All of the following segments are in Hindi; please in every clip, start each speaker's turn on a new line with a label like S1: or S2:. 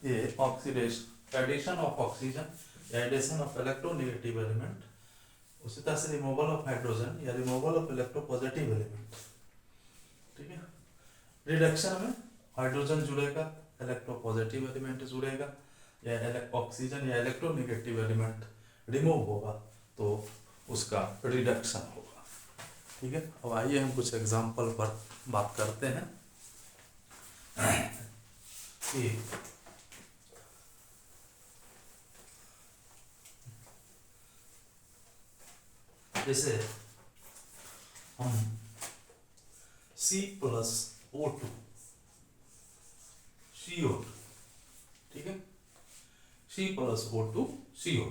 S1: ये oxidation, addition of oxygen, addition of electronegative element, उसी तरह से रिमूवल ऑफ हाइड्रोजन या रिमूवल ऑफ इलेक्ट्रोपॉजिटिव एलिमेंट। ठीक है, रिडक्शन में हाइड्रोजन जुड़ेगा, इलेक्ट्रोपॉजिटिव एलिमेंट जुड़ेगा, या ऑक्सीजन या इलेक्ट्रोनेगेटिव एलिमेंट रिमूव होगा तो उसका रिडक्शन होगा। ठीक है, अब आइए हम कुछ एग्जांपल पर बात करते हैं कि जैसे हम C+O2 CO2, ठीक है, C+O2 CO2,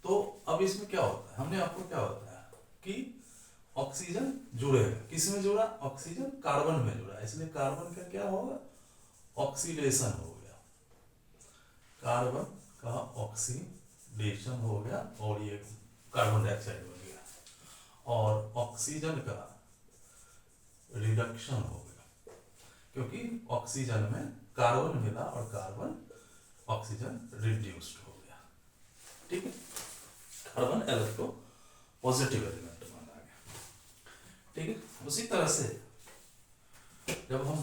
S1: तो अब इसमें क्या होता है, हमने आपको क्या होता है कि ऑक्सीजन जुड़ेगा, किस में जुड़ा, ऑक्सीजन कार्बन में जुड़ा, इसलिए कार्बन का क्या होगा, ऑक्सीडेशन हो गया, कार्बन का ऑक्सीडेशन हो गया और ये कार्बन डाइऑक्साइड बन गया, और ऑक्सीजन का रिडक्शन हो गया क्योंकि ऑक्सीजन में कार्बन मिला और कार्बन ऑक्सीजन रिड्यूस्ड हो गया। ठीक है, कार्बन इलेक्ट्रो पॉजिटिव एलिमेंट माना गया। ठीक है, उसी तरह से जब हम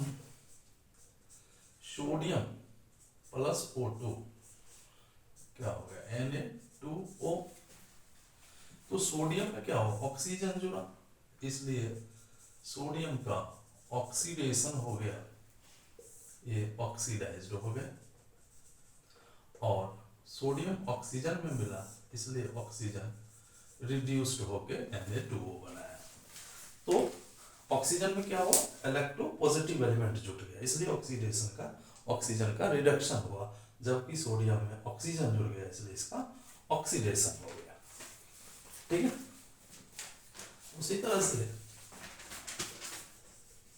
S1: सोडियम प्लस O2 क्या हो गया, Na2O, तो सोडियम में क्या हो, ऑक्सीजन जुड़ा, इसलिए सोडियम का ऑक्सीडेशन हो गया, ये ऑक्सीडाइज्ड हो गया, और सोडियम ऑक्सीजन में मिला इसलिए ऑक्सीजन रिड्यूस्ड होकर Na2O बनाया। तो ऑक्सीजन में क्या हुआ, इलेक्ट्रो पॉजिटिव एलिमेंट जुट गया, इसलिए ऑक्सीडेशन का, ऑक्सीजन का रिडक्शन हुआ, जबकि सोडियम में ऑक्सीजन जुड़ गया इसलिए इसका ऑक्सीडेशन हो गया। ठीक है, उसी तरह से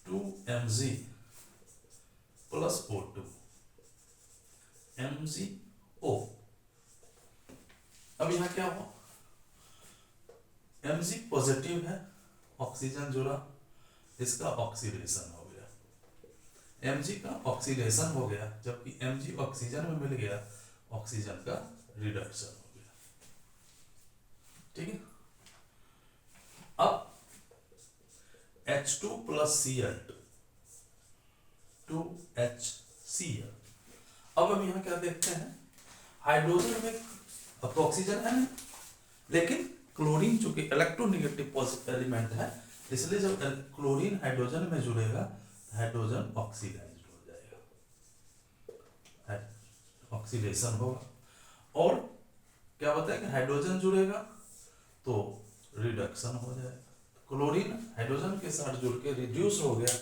S1: 2Mg प्लस O2 MgO, अब यहां क्या हुआ, Mg पॉजिटिव है, ऑक्सीजन जुड़ा, इसका ऑक्सीडेशन हो गया, Mg का ऑक्सीडेशन हो गया, जबकि Mg ऑक्सीजन में मिल गया, ऑक्सीजन का रिडक्शन हो गया। ठीक है, अब H2 प्लस Cl2 2HCl, अब हम यहाँ क्या देखते हैं, हाइड्रोजन में अब तो ऑक्सीजन है ना, लेकिन क्लोरीन चूंकि इलेक्ट्रोनेगेटिव पॉजिटिव एलिमेंट है, इसलिए जब क्लोरीन हाइड्रोजन में जुड़ेगा हाइड्रोजन ऑक्सीडाइज्ड हो जाएगा, ऑक्सीडेशन होगा, और क्या बताया कि हाइड्रोजन जुड़ेगा तो रिडक्शन हो जाएगा, क्लोरीन हाइड्रोजन के साथ जुड़ के रिड्यूस हो गया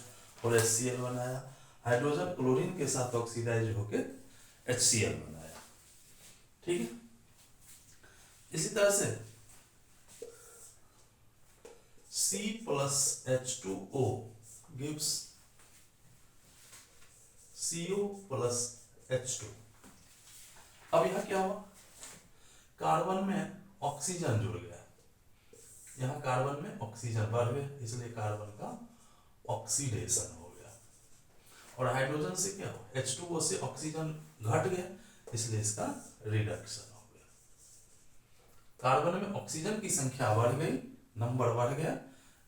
S1: और HCl बनाया, हाइड्रोजन क्लोरीन के साथ ऑक्सीडाइज होकर HCl बनाया। ठीक है, इसी तरह से C plus H2O gives CO plus H2, अब यहां क्या हुआ, कार्बन में ऑक्सीजन जुड़ गया, यहाँ कार्बन में ऑक्सीजन बढ़ गया, इसलिए कार्बन का ऑक्सीडेशन हो गया, और हाइड्रोजन से क्या हो, H2O से ऑक्सीजन घट गया, इसलिए इसका रिडक्शन हो गया, कार्बन में ऑक्सीजन की संख्या बढ़ गई, नंबर बढ़ गया,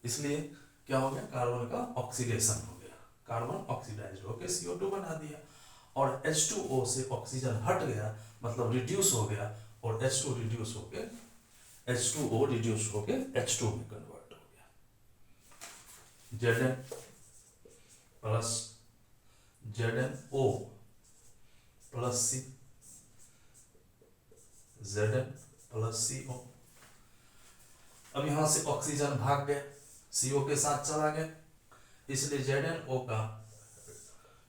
S1: इसलिए क्या हो गया, कार्बन का ऑक्सीडेशन हो गया, कार्बन ऑक्सीडाइज्ड होकर CO2 बना दिया, और H2O से ऑक्सीजन हट गया मतलब रिड्यूस हो गया, और H2 रिड्यूस होकर H2O रिड्यूस होकर H2 में कन्वर्ट हो गया, Zn plus ZnO plus C, Zn plus CO, अब यहां से ऑक्सीजन भाग गया, CO के साथ चला गया, इसलिए ZnO का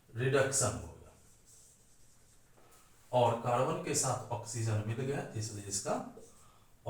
S1: रिडक्शन हो गया, और कार्बन के साथ ऑक्सीजन मिल गया, इसलिए इसका